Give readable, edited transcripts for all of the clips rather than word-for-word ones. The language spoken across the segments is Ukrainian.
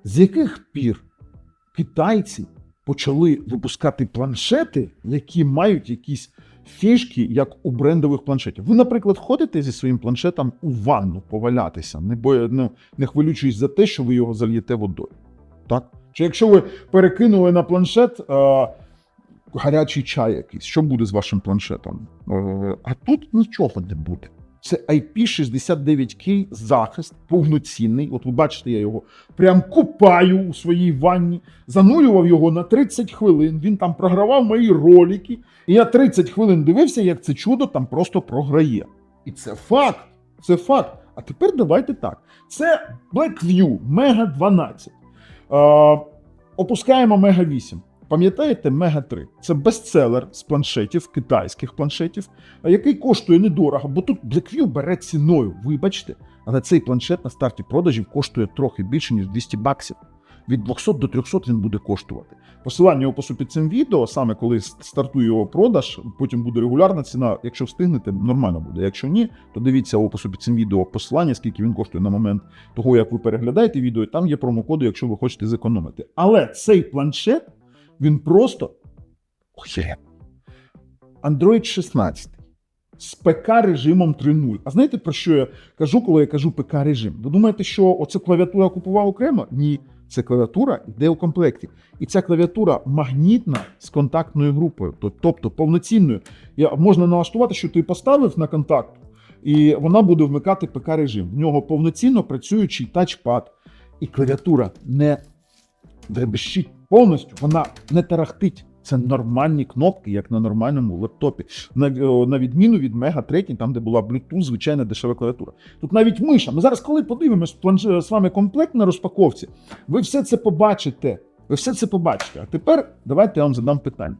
З яких пір китайці почали випускати планшети, які мають якісь фішки, як у брендових планшетів? Ви, наприклад, ходите зі своїм планшетом у ванну повалятися, не хвилюючись за те, що ви його зальєте водою. Так? Чи якщо ви перекинули на планшет гарячий чай якийсь, що буде з вашим планшетом? А тут нічого не буде. Це IP69K захист повноцінний. От ви бачите, я його прям купаю у своїй ванні, занурював його на 30 хвилин, він там програвав мої ролики, і я 30 хвилин дивився, як це чудо там просто програє. І це факт, це факт. А тепер давайте так. Це Blackview Mega 12. Опускаємо Mega 8. Пам'ятаєте Mega 3? Це бестселер з планшетів, китайських планшетів, який коштує недорого, бо тут Blackview бере ціною, вибачте. Але цей планшет на старті продажів коштує трохи більше, ніж 200 баксів. Від 200 до 300 він буде коштувати. Посилання в опису під цим відео, саме коли стартує його продаж, потім буде регулярна ціна. Якщо встигнете, нормально буде. Якщо ні, то дивіться в опису під цим відео посилання, скільки він коштує на момент того, як ви переглядаєте відео, і там є промокоди, якщо ви хочете зекономити. Але цей планшет, він просто Android 16 з ПК-режимом 3.0. А знаєте, про що я кажу, коли я кажу ПК-режим? Ви думаєте, що оця клавіатура купував окремо? Ні, це клавіатура йде у комплекті. І ця клавіатура магнітна з контактною групою, тобто повноцінною. Можна налаштувати, що ти поставив на контакт, і вона буде вмикати ПК-режим. В нього повноцінно працюючий тачпад. І клавіатура не дребещить повністю, вона не тарахтить. Це нормальні кнопки, як на нормальному лептопі. На відміну від Mega 3, там, де була Bluetooth, звичайна дешева клавіатура. Тут навіть миша. Ми зараз, коли подивимось з вами комплект на розпаковці, ви все це побачите. Ви все це побачите. А тепер давайте я вам задам питання.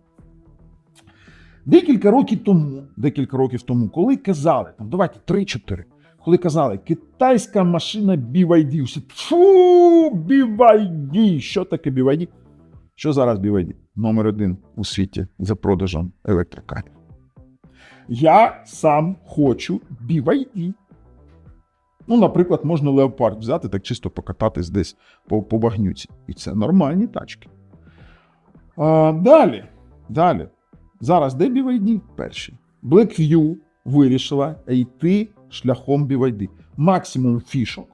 Декілька років тому, коли казали, там, давайте 3-4, коли казали, китайська машина BYD, всі, фу, BYD, що таке BYD? Що зараз BYD? Номер 1 у світі за продажем електрокарів. Я сам хочу BYD. Ну, наприклад, можна Leopard взяти, так чисто покататись десь по багнюці. І це нормальні тачки. Далі. Зараз де BYD? Перший. Blackview вирішила йти шляхом BYD. Максимум фішок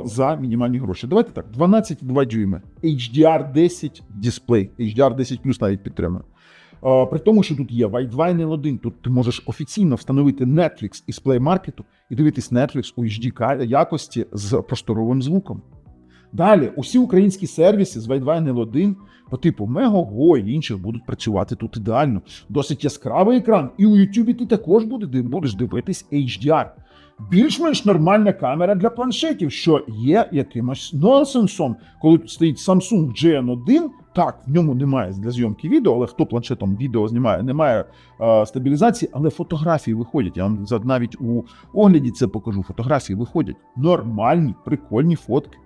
за мінімальні гроші. Давайте так, 12,2 дюйми, HDR10 дисплей, HDR10 Plus навіть підтримує. При тому, що тут є Widevine L1, тут ти можеш офіційно встановити Netflix із Play Market і дивитись Netflix у HD якості з просторовим звуком. Далі, усі українські сервіси з Widevine L1 по типу Megogo і інших будуть працювати тут ідеально. Досить яскравий екран, і у YouTube ти також будеш дивитись HDR. Більш-менш нормальна камера для планшетів, що є якимось нонсенсом. Коли тут стоїть Samsung GN1, так, в ньому немає для зйомки відео, але хто планшетом відео знімає, немає стабілізації, але фотографії виходять. Я вам навіть у огляді це покажу. Фотографії виходять нормальні, прикольні фотки.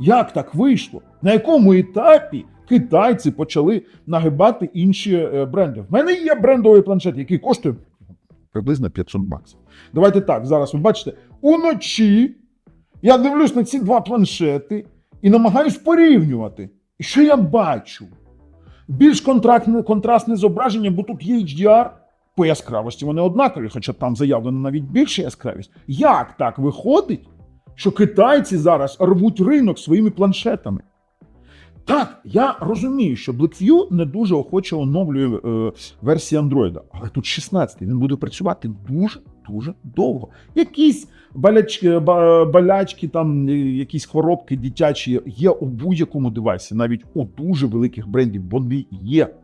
Як так вийшло? На якому етапі китайці почали нагибати інші бренди? В мене є брендовий планшет, який коштує приблизно 500 баксів. Давайте так, зараз ви бачите, уночі я дивлюсь на ці два планшети і намагаюсь порівнювати. І що я бачу? Більш контрастне зображення, бо тут є HDR, по яскравості вони однакові, хоча там заявлено навіть більша яскравість. Як так виходить, що китайці зараз рвуть ринок своїми планшетами? Так, я розумію, що Blackview не дуже охоче оновлює версії Android, але тут 16-й, він буде працювати дуже довго. Якісь болячки, там, якісь хворобки дитячі є у будь-якому девайсі, навіть у дуже великих брендів, вони є.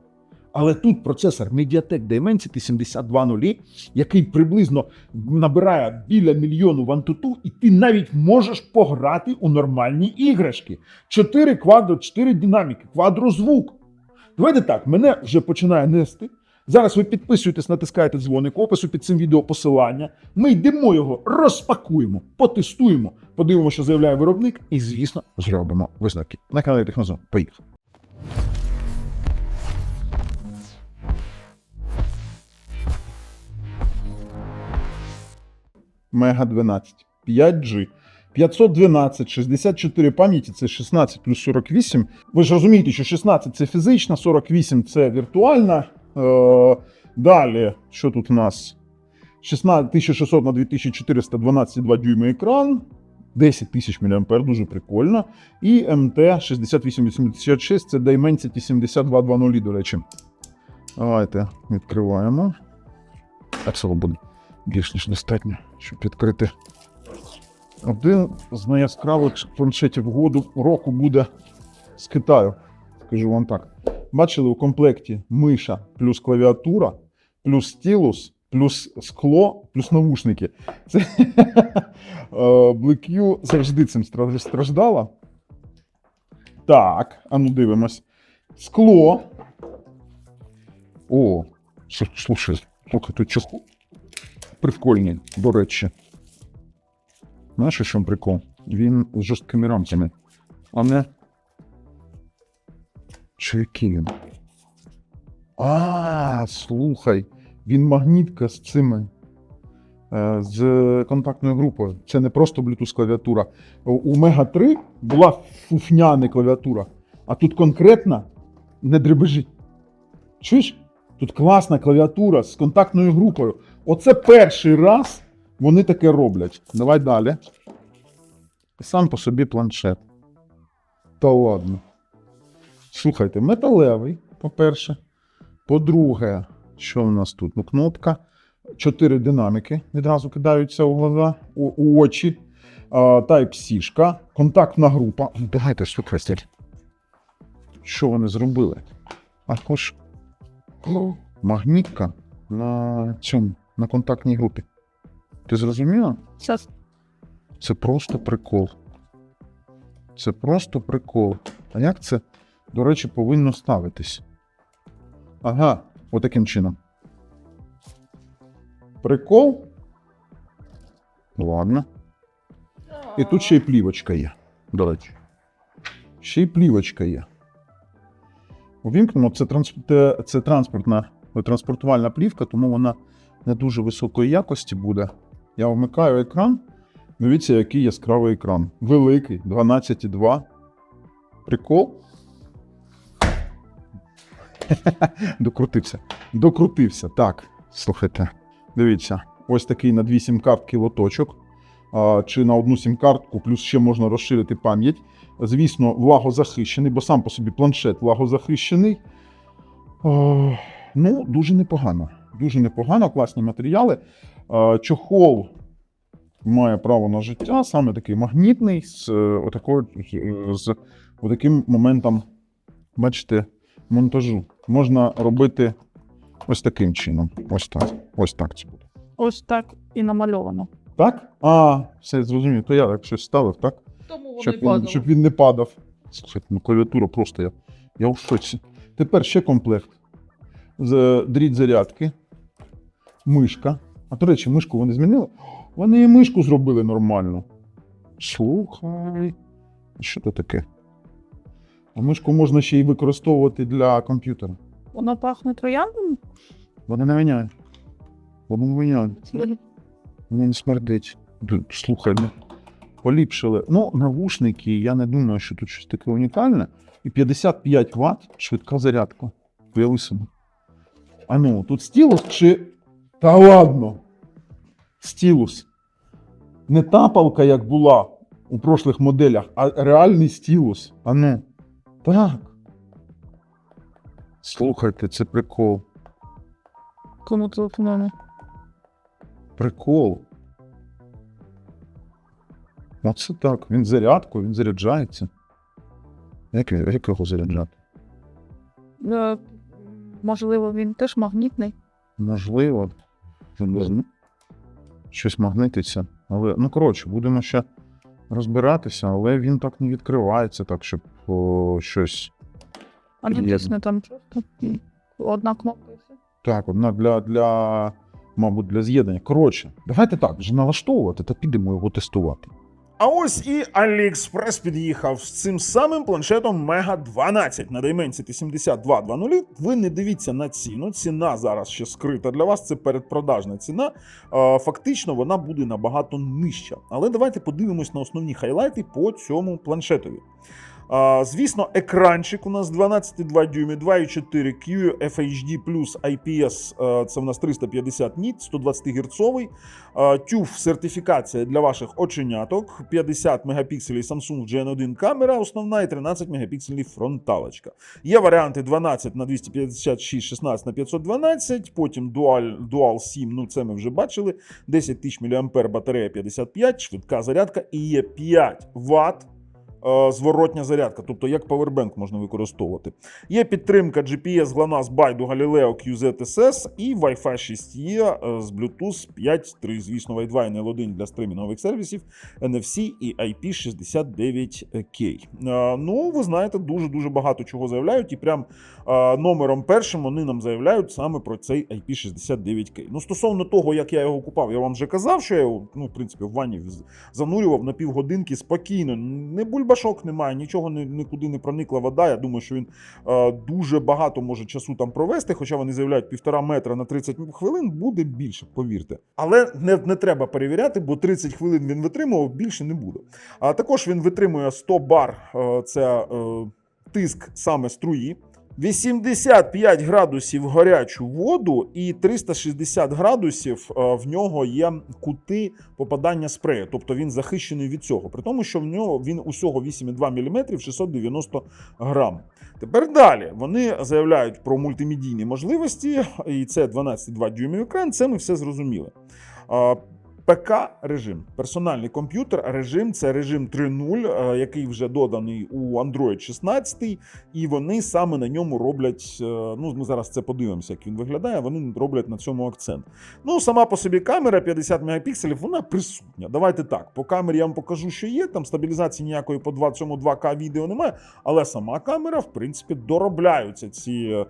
Але тут процесор MediaTek Dimensity 7200, який приблизно набирає біля мільйону в Antutu, і ти навіть можеш пограти у нормальні іграшки. 4 динаміки, квадрозвук. Давайте так, мене вже починає нести. Зараз ви підписуєтесь, натискаєте дзвоник, опису під цим відео посилання. Ми йдемо його, розпакуємо, потестуємо, подивимося, що заявляє виробник, і, звісно, зробимо висновки. На каналі Технозон. Поїхали. Mega 12, 5G, 512, 64 пам'яті, це 16 плюс 48. Ви ж розумієте, що 16 це фізична, 48 це віртуальна. Далі, що тут у нас? 16,600 на 2400, 12,2 дюйма екран. 10 тисяч мА, дуже прикольно. І MT6886, це Dimensity 7220, до речі. Давайте відкриваємо. А цього буде більш ніж достатньо, щоб відкрити. Один з найяскравих планшетів року буде з Китаю. Скажу вам так. Бачили, у комплекті миша плюс клавіатура, плюс стілус, плюс скло, плюс навушники. Це BlackView завжди цим страждала. Так, а ну дивимось. Скло. О, слухай, тут чохол. Прикольний, до речі. Знаєш, що прикол? Він з жорсткими рамками. А не... Чи який він? Слухай. Він магнітка з цими. З контактною групою. Це не просто Bluetooth клавіатура. У Mega 3 була фуфняна клавіатура. А тут конкретно не дребежить. Чуєш? Тут класна клавіатура з контактною групою. Оце перший раз вони таке роблять. Давай далі. Сам по собі планшет. Та ладно. Слухайте, металевий, по-перше. По-друге, що в нас тут? Ну, кнопка. 4 динаміки відразу кидаються у глаза, у очі. Type-C-шка. Контактна група. Давайте швидкості. Що вони зробили? Також магнітка на контактній групі. Ти зрозуміла? Щас. Це просто прикол. Це просто прикол. А як це, до речі, повинно ставитись? Ага, отаким чином. Прикол? Ладно. І тут ще й плівочка є, до речі. Ще й плівочка є. Увімкнено, це транспортувальна плівка, тому вона не дуже високої якості буде. Я вмикаю екран. Дивіться, який яскравий екран. Великий, 12,2. Прикол. Докрутився. Так, слухайте. Дивіться, ось такий на 2 сім-картки лоточок. Чи на одну сім-картку, плюс ще можна розширити пам'ять. Звісно, влагозахищений, бо сам по собі планшет влагозахищений. Ну, дуже непогано. Дуже непогано, класні матеріали. Чохол має право на життя, саме такий магнітний, з отаким моментом, бачите, монтажу. Можна робити ось таким чином. Ось так це буде. Ось так і намальовано. Так? Все, зрозумів. То я так щось ставив, так? Тому Щоб він не падав. Слухайте, ну клавіатура просто я в шоці. Тепер ще комплект. Дріт зарядки. Мишка. А, до речі, мишку вони змінили? Вони і мишку зробили нормально. Слухай. Що це таке? А мишку можна ще й використовувати для комп'ютера. Воно пахне трояндами? Вони не міняють. Вони не міняють. Воно не смердить. Слухай, поліпшили. Ну, навушники, я не думаю, що тут щось таке унікальне. І 55 Вт швидка зарядка. Уяви собі. А ну, тут стілус чи... Та ладно. Стілус. Не тапалка, як була у прошлих моделях, а реальний стілус. А ну. Так. Слухайте, це прикол. Кому телефонуємо? Прикол. Оце так. Він зарядку, він заряджається. Як його заряджати? Можливо, він теж магнітний. Можливо. Щось магнититься. Але, ну, коротше, будемо ще розбиратися, але він так не відкривається, так, щоб щось... А не тисне там просто. Одна кнопка і все. Так, одна мабуть, для з'єднання. Коротше, давайте так, вже налаштовувати, та підемо його тестувати. А ось і AliExpress під'їхав з цим самим планшетом Mega 12 на Dimensity 7200. Ви не дивіться на ціну. Ціна зараз ще скрита для вас. Це передпродажна ціна. Фактично вона буде набагато нижча. Але давайте подивимось на основні хайлайти по цьому планшетові. Звісно, екранчик у нас 12,2 дюйми, 2,4 QFHD плюс IPS, це в нас 350 ніт, 120 герцовий. TÜV сертифікація для ваших оченяток, 50 мегапікселів Samsung Gen1 камера основна і 13 мегапікселів фронталочка. Є варіанти 12 на 256, 16 на 512, потім Dual 7, ну це ми вже бачили, 10 тисяч мАh батарея 55, швидка зарядка і є 5 Вт. Зворотня зарядка, тобто як павербенк можна використовувати. Є підтримка GPS, GLONASS, BeiDou, Galileo, QZSS і Wi-Fi 6E з Bluetooth 5.3. Звісно, Wi-Fi L1 для стримінгових сервісів, NFC і IP69K. Ну, ви знаєте, дуже-дуже багато чого заявляють, і прям номером першим вони нам заявляють саме про цей IP69K. Ну, стосовно того, як я його купав, я вам вже казав, що я його, ну, в принципі, в ванні занурював на півгодинки спокійно. Не бульбашок немає, нічого нікуди не проникла вода. Я думаю, що він дуже багато може часу там провести, хоча вони заявляють 1,5 метра на 30 хвилин, буде більше, повірте. Але не треба перевіряти, бо 30 хвилин він витримував, більше не буде. А також він витримує 100 бар, це тиск саме струї, 85 градусів гарячу воду і 360 градусів в нього є кути попадання спрею, тобто він захищений від цього, при тому, що в нього він усього 8,2 мм, 690 грам. Тепер далі, вони заявляють про мультимедійні можливості, і це 12,2 дюймів екран, це ми все зрозуміли. ПК-режим, персональний комп'ютер, режим, це режим 3.0, який вже доданий у Android 16, і вони саме на ньому роблять, ну ми зараз це подивимося, як він виглядає, вони роблять на цьому акцент. Ну, сама по собі камера 50 мегапікселів, вона присутня. Давайте так, по камері я вам покажу, що є, там стабілізації ніякої по цьому 2К відео немає, але сама камера, в принципі, доробляються ці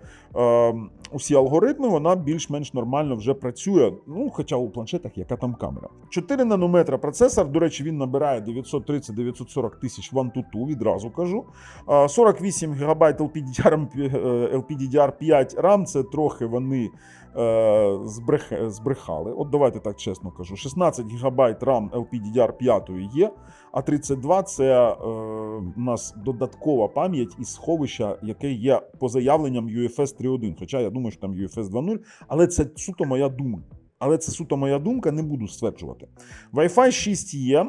усі алгоритми, вона більш-менш нормально вже працює, ну, хоча у планшетах яка там камера. 4 нанометра процесор, до речі, він набирає 930-940 тисяч Antutu, відразу кажу. 48 ГБ LPDDR5 RAM, це трохи вони збрехали. От давайте так чесно кажу. 16 ГБ RAM LPDDR5 є, а 32 це у нас додаткова пам'ять із сховища, яке є по заявленням UFS 3.1. Хоча я думаю, що там UFS 2.0, але це суто моя думка. Не буду стверджувати. Wi-Fi 6 є,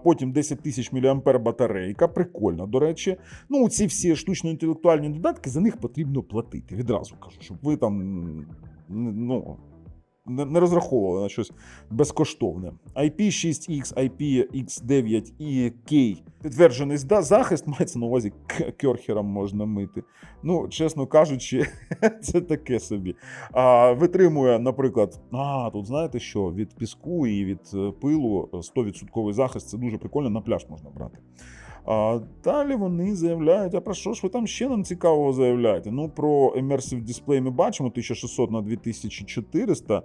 потім 10 тисяч мАh батарейка, прикольно, до речі. Ну, ці всі штучно-інтелектуальні додатки, за них потрібно платити, відразу кажу, щоб ви там, ну, не розраховували на щось безкоштовне. IP6X, IPX9 і K. Підтверджений захист, мається на увазі, керхером можна мити. Ну, чесно кажучи, це таке собі. Витримує, наприклад, тут знаєте що, від піску і від пилу 100% захист, це дуже прикольно, на пляж можна брати. Далі вони заявляють, а про що ж ви там ще нам цікавого заявляєте? Ну, про Immersive Display ми бачимо, 1600 на 2400,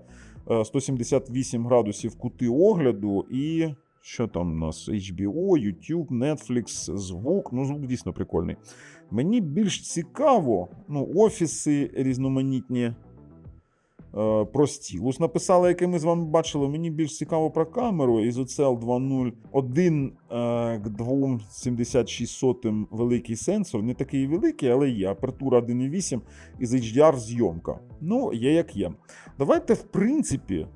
178 градусів кути огляду і що там у нас? HBO, YouTube, Netflix, звук, ну звук дійсно прикольний. Мені більш цікаво, ну, офіси різноманітні, про стілус написали, який ми з вами бачили. Мені більш цікаво про камеру. ISOCELL 2.0, 1 к 2,76 великий сенсор. Не такий великий, але є. Апертура 1.8 із HDR зйомка. Ну, є як є. Давайте, в принципі,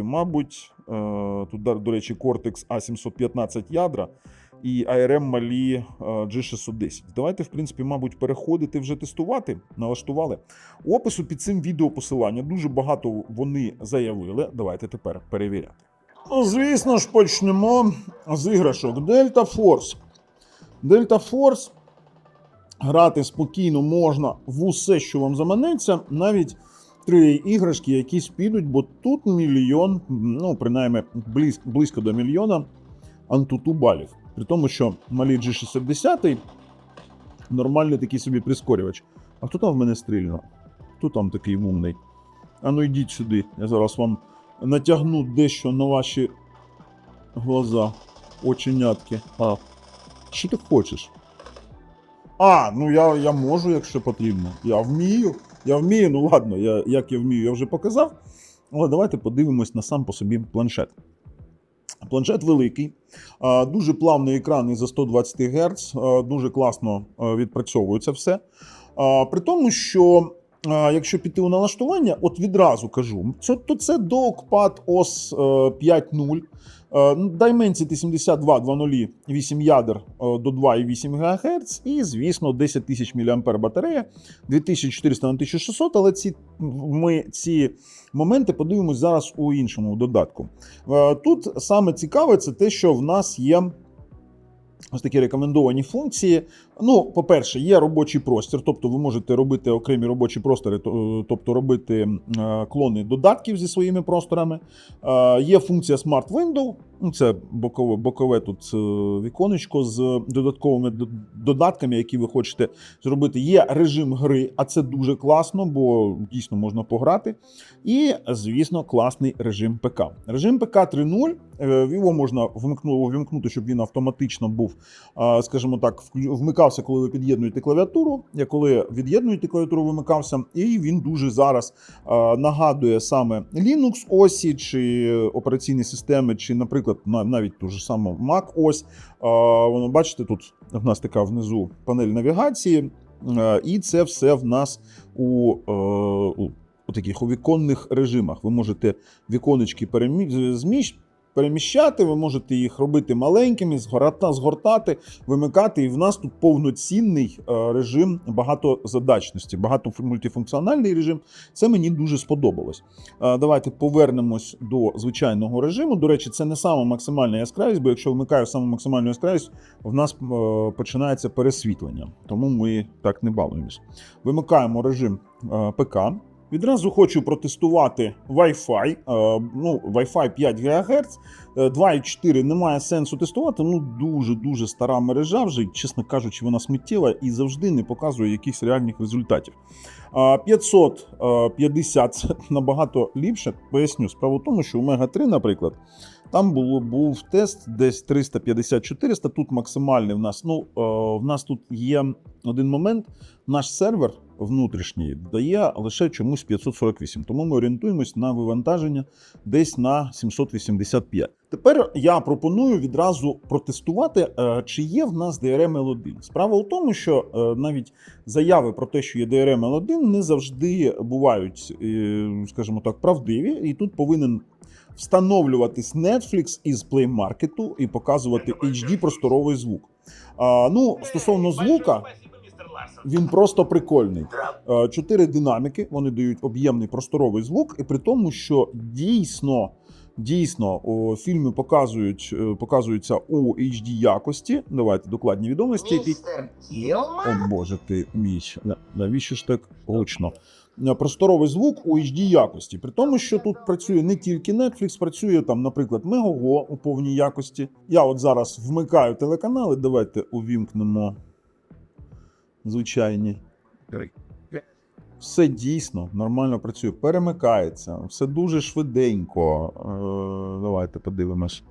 мабуть, тут, до речі, Cortex A715 ядра і ARM малі G610. Давайте, в принципі, мабуть, переходити вже тестувати. Налаштували. У опису під цим відео посилання. Дуже багато вони заявили. Давайте тепер перевіряти. Ну, звісно ж, почнемо з іграшок. Delta Force. Delta Force. Грати спокійно можна в усе, що вам заманеться. Навіть 3 іграшки якісь підуть, бо тут мільйон, ну, принаймні, близько до мільйона Antutu балів. При тому, що малі G60 нормальний такий собі прискорювач. А хто там в мене стрільно? Хто там такий умний? А ну йдіть сюди, я зараз вам натягну дещо на ваші глаза. оченятки. Що ти хочеш? Ну я можу, якщо потрібно. Я вмію, ну ладно, як я вмію, я вже показав. Але давайте подивимось на сам по собі планшет. Планшет великий, дуже плавний екран за 120 Гц, дуже класно відпрацьовується все. При тому, що якщо піти у налаштування, от відразу кажу, то це DockPad OS 5.0, Dimensity 7200, 8 ядер до 2,8 ГГц і, звісно, 10 тисяч мАч батарея, 2400 на 1600, але ми ці моменти подивимось зараз у іншому додатку. Тут саме цікаве це те, що в нас є ось такі рекомендовані функції. Ну, по-перше, є робочий простір, тобто ви можете робити окремі робочі простори, тобто робити клони додатків зі своїми просторами. Є функція Smart Window, це бокове тут віконечко з додатковими додатками, які ви хочете зробити. Є режим гри, а це дуже класно, бо дійсно можна пограти. І, звісно, класний режим ПК. Режим ПК 3.0, його можна вимкнути, щоб він автоматично був, скажімо так, вмикався, коли ви під'єднуєте клавіатуру. Я коли від'єднуєте клавіатуру, вимикався, і він дуже зараз нагадує саме Linux осі, чи операційні системи, чи, наприклад, навіть ту ж саму Mac ось. Воно, бачите, тут в нас така внизу панель навігації, і це все в нас у таких віконних режимах. Ви можете віконечки переміщати, ви можете їх робити маленькими, згортати, вимикати, і в нас тут повноцінний режим багатозадачності, багатомультифункціональний режим. Це мені дуже сподобалось. Давайте повернемось до звичайного режиму. До речі, це не сама максимальна яскравість, бо якщо вмикаю саму максимальну яскравість, в нас починається пересвітлення, тому ми так не балуємось. Вимикаємо режим ПК. Відразу хочу протестувати Wi-Fi. Wi-Fi 5 ГГц, 2,4 немає сенсу тестувати. Дуже стара мережа вже, чесно кажучи, вона сміттєва і завжди не показує якихось реальних результатів. 550 це набагато ліпше. Поясню, справа в тому, що у Мега 3, наприклад, там був тест десь 350-400, тут максимальний в нас. В нас тут є один момент, наш сервер внутрішній дає лише чомусь 548, тому ми орієнтуємось на вивантаження десь на 785. Тепер я пропоную відразу протестувати, чи є в нас DRM-L1. Справа у тому, що навіть заяви про те, що є DRM-L1, не завжди бувають, скажімо так, правдиві, і тут повинен встановлюватись Netflix із Play Market і показувати HD-просторовий звук. Стосовно звука, він просто прикольний. 4 динаміки, вони дають об'ємний просторовий звук, і при тому, що дійсно фільми показуються у HD якості. Давайте докладні відомості. О боже ти мій, навіщо ж так гучно? Просторовий звук у HD якості. При тому, що тут працює не тільки Netflix, працює там, наприклад, Megogo у повній якості. Я от зараз вмикаю телеканали, давайте увімкнемо звичайні. Все дійсно нормально працює, перемикається, все дуже швиденько. Давайте подивимось.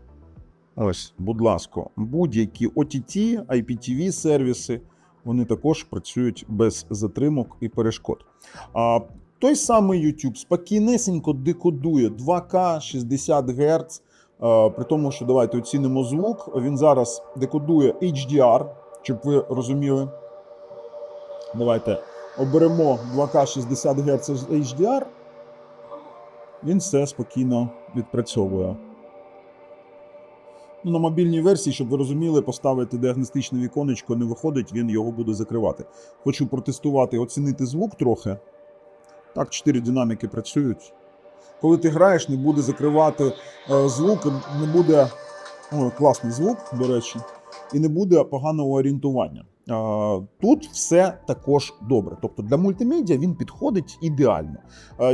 Ось, будь ласка, будь-які OTT, IPTV сервіси, вони також працюють без затримок і перешкод. Той самий YouTube спокійнесенько декодує 2К 60 Гц, при тому, що давайте оцінимо звук, він зараз декодує HDR, щоб ви розуміли. Давайте оберемо 2К 60 Гц HDR, він все спокійно відпрацьовує. На мобільній версії, щоб ви розуміли, поставити діагностичне віконечко, не виходить, він його буде закривати. Хочу протестувати, оцінити звук трохи. Так, 4 динаміки працюють. Коли ти граєш, не буде закривати звук, не буде... класний звук, до речі, і не буде поганого орієнтування. Тут все також добре. Тобто для мультимедіа він підходить ідеально.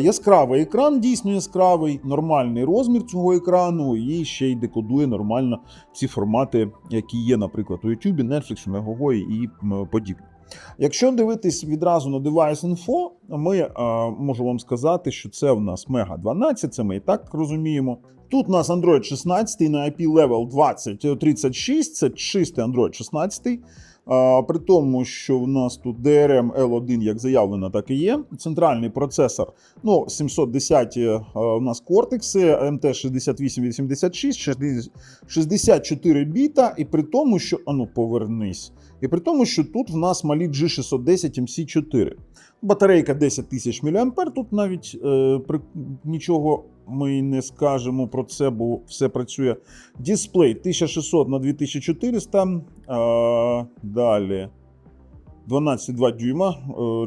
Яскравий екран, дійсно яскравий, нормальний розмір цього екрану і ще й декодує нормально всі формати, які є, наприклад, у YouTube, Netflix, Megogo і подібне. Якщо дивитись відразу на Device.info, ми можу вам сказати, що це в нас Mega 12, це ми і так розуміємо. Тут у нас Android 16 на IP Level 2036, це чистий Android 16. При тому, що в нас тут DRM L1, як заявлено, так і є. Центральний процесор, 710 у нас кортекси, MT 6886, 64 біта, і при тому, що, повернись. І при тому, що тут в нас малі G610 MC4. Батарейка 10 тисяч мА, тут навіть нічого ми не скажемо про це, бо все працює. Дисплей 1600 на 2400, далі 12,2 дюйма,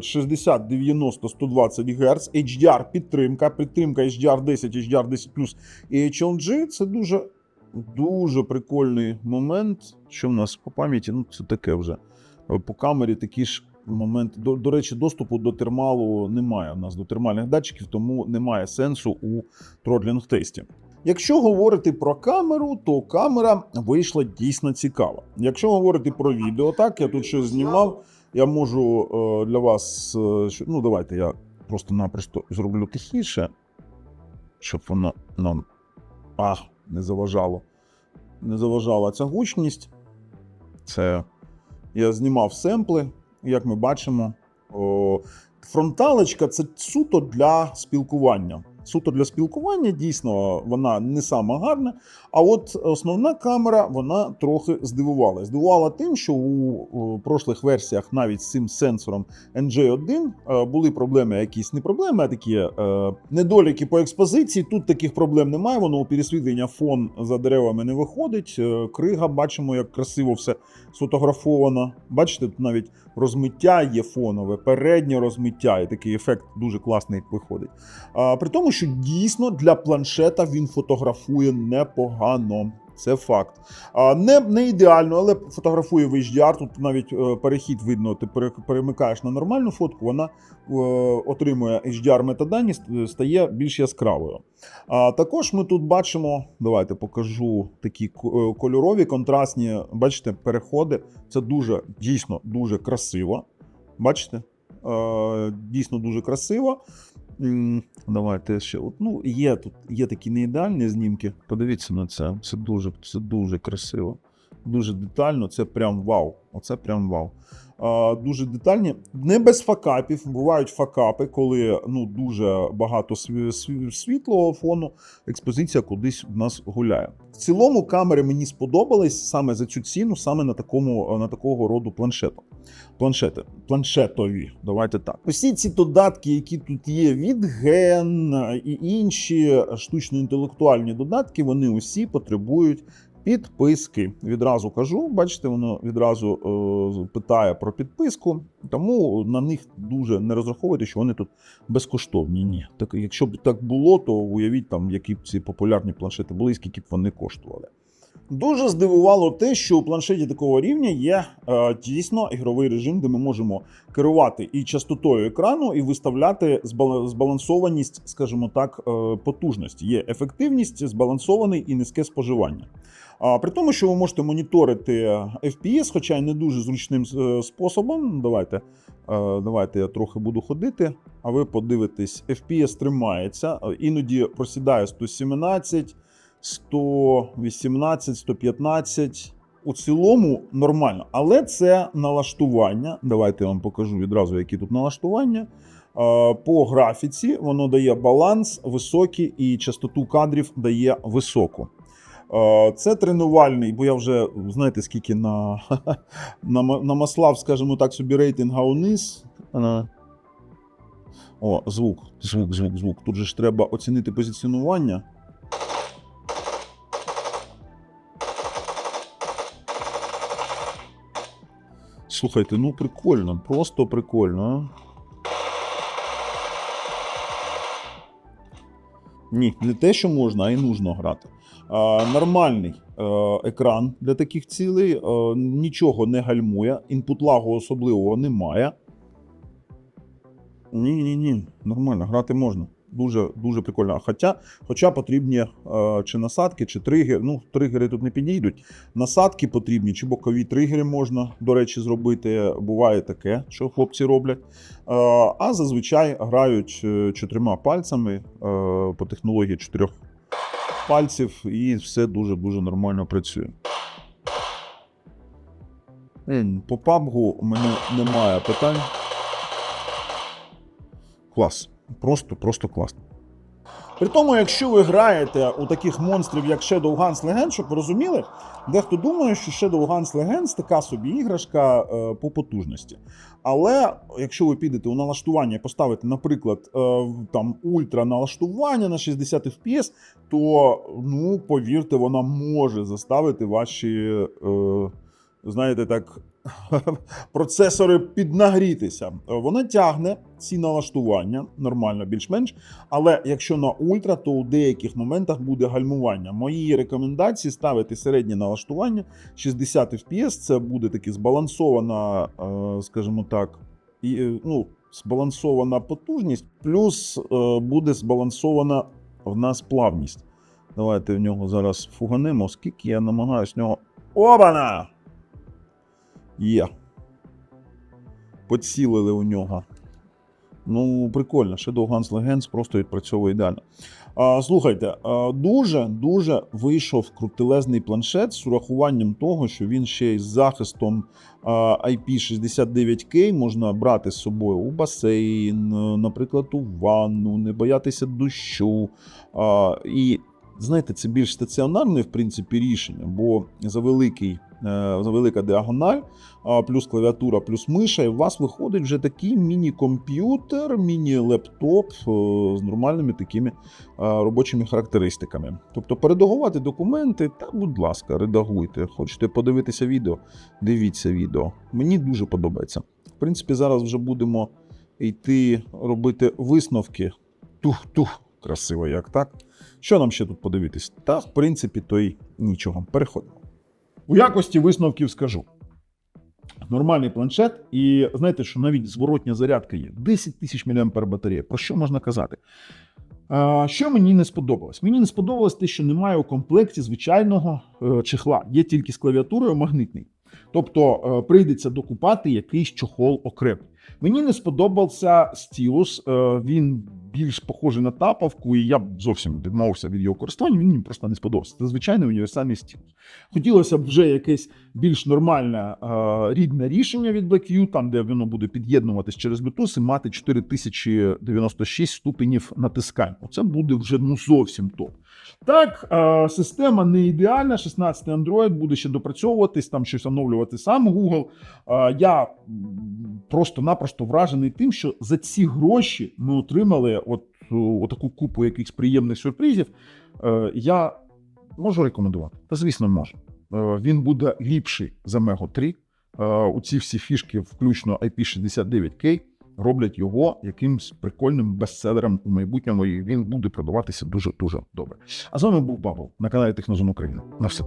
60, 90, 120 Гц, HDR підтримка HDR 10, HDR 10+, і HLG. Це дуже прикольний момент, що в нас по пам'яті, це таке вже. По камері такі ж моменти. До речі, доступу до термалу немає. У нас до термальних датчиків, тому немає сенсу у тротлінг тесті. Якщо говорити про камеру, то камера вийшла дійсно цікава. Якщо говорити про відео, так, я тут щось знімав, я можу для вас, давайте я просто-напросто зроблю тихіше, щоб воно нам не заважало. Не заважала ця гучність. Це я знімав семпли, як ми бачимо. Фронталочка – це суто для спілкування. Суто для спілкування, дійсно, вона не сама гарна. А от основна камера, вона трохи здивувала. Здивувала тим, що у прошлих версіях навіть з цим сенсором NJ1 були проблеми, якісь не проблеми, а такі недоліки по експозиції. Тут таких проблем немає, воно у пересвітлення фон за деревами не виходить. Крига, бачимо, як красиво все сфотографовано. Бачите, тут навіть розмиття є фонове, переднє розмиття, і такий ефект дуже класний виходить. При тому, що дійсно для планшета він фотографує непогано. Це факт. Не ідеально, але фотографує в HDR. Тут навіть перехід видно, ти перемикаєш на нормальну фотку, вона отримує HDR метадані, стає більш яскравою. Також ми тут бачимо, давайте покажу такі кольорові, контрастні, бачите, переходи. Це дійсно дуже красиво. Бачите? Дійсно дуже красиво. Давайте ще. Є такі неідеальні знімки. Подивіться на це. Це дуже красиво. Дуже детально. Це прям вау. Оце прям вау. Дуже детальні. Не без факапів. Бувають факапи, коли дуже багато світлого фону, експозиція кудись в нас гуляє. В цілому камери мені сподобались саме за цю ціну, саме на такого роду планшетові. Давайте так. Усі ці додатки, які тут є від Gen і інші штучно-інтелектуальні додатки, вони усі потребують підписки. Відразу кажу, бачите, воно відразу питає про підписку, тому на них дуже не розраховуйте, що вони тут безкоштовні. Ні. Так, якщо б так було, то уявіть, які б ці популярні планшети були і скільки б вони коштували. Дуже здивувало те, що у планшеті такого рівня є дійсно ігровий режим, де ми можемо керувати і частотою екрану, і виставляти збалансованість, скажімо так, потужності. Є ефективність, збалансований і низьке споживання. При тому, що ви можете моніторити FPS, хоча й не дуже зручним способом. Давайте я трохи буду ходити, а ви подивитесь, FPS тримається, іноді просідає 117, 118, 115. У цілому нормально. Але це налаштування. Давайте я вам покажу відразу, які тут налаштування. По графіці воно дає баланс високий і частоту кадрів дає високу. Це тренувальний, бо я вже, знаєте, скільки намаслав, скажімо так, собі рейтинга униз. Звук. Тут же ж треба оцінити позиціонування. Слухайте, прикольно, просто прикольно. Ні, не те, що можна, а й нужно грати. Нормальний екран для таких цілей, нічого не гальмує, інпут-лагу особливого немає. Ні, нормально, грати можна. Дуже прикольно. Хоча потрібні чи насадки, чи тригери. Ну, тригери тут не підійдуть. Насадки потрібні, чи бокові тригери можна, до речі, зробити. Буває таке, що хлопці роблять. А зазвичай грають 4 пальцями по технології 4 пальців, і все дуже нормально працює. По PUBG у мене немає питань. Клас. Просто класно. При тому, якщо ви граєте у таких монстрів, як Shadowguns Legends, щоб ви розуміли, дехто думає, що Shadowguns Legends така собі іграшка по потужності. Але якщо ви підете у налаштування і поставите, наприклад, там ультра налаштування на 60 FPS, то, ну, повірте, вона може заставити ваші, знаєте, так, процесори піднагрітися. Вона тягне ці налаштування нормально, більш-менш, але якщо на ультра, то у деяких моментах буде гальмування. Мої рекомендації ставити середнє налаштування 60 FPS, це буде таки збалансована, скажімо так, збалансована потужність, плюс буде збалансована в нас плавність. Давайте в нього зараз фуганемо, скільки я намагаюся в нього... Обана! Є. Поцілили у нього. Ну, прикольно. Shadowguns Legends просто відпрацьовує ідеально. Слухайте, дуже вийшов крутелезний планшет з урахуванням того, що він ще й з захистом IP69K можна брати з собою у басейн, наприклад, у ванну, не боятися дощу. І, знаєте, це більш стаціонарне, в принципі, рішення, бо за велика діагональ, плюс клавіатура, плюс миша, і у вас виходить вже такий міні-комп'ютер, міні-лептоп з нормальними такими робочими характеристиками. Тобто передагувати документи, та, будь ласка, редагуйте. Хочете подивитися відео? Дивіться відео. Мені дуже подобається. В принципі, зараз вже будемо йти робити висновки. Тух-тух, красиво як, так? Що нам ще тут подивитись? Та, в принципі, то й нічого. Переходимо. У якості висновків скажу. Нормальний планшет, і знаєте, що навіть зворотня зарядка є. 10 тисяч мАч батарея. Про що можна казати? Що мені не сподобалось? Мені не сподобалось те, що немає у комплекті звичайного чехла. Є тільки з клавіатурою магнитний. Тобто прийдеться докупати якийсь чохол окремий. Мені не сподобався стілус, він більш похожий на тапавку, і я б зовсім відмовився від його користування, він мені просто не сподобався. Це звичайний універсальний стілус. Хотілося б вже якесь більш нормальне рідне рішення від BlackView, там, де воно буде під'єднуватись через Bluetooth і мати 4096 ступенів натискань. Оце буде вже зовсім топ. Так, система не ідеальна, 16-й Android буде ще допрацьовуватись, там щось оновлювати сам Google. Я просто-напросто вражений тим, що за ці гроші ми отримали таку купу якихось приємних сюрпризів. Я можу рекомендувати? Та, звісно, можу. Він буде ліпший за Mego 3. Оці всі фішки, включно IP69K, роблять його якимсь прикольним бестселером у майбутньому, і він буде продаватися дуже-дуже добре. А з вами був Бабл на каналі Технозон України. На все.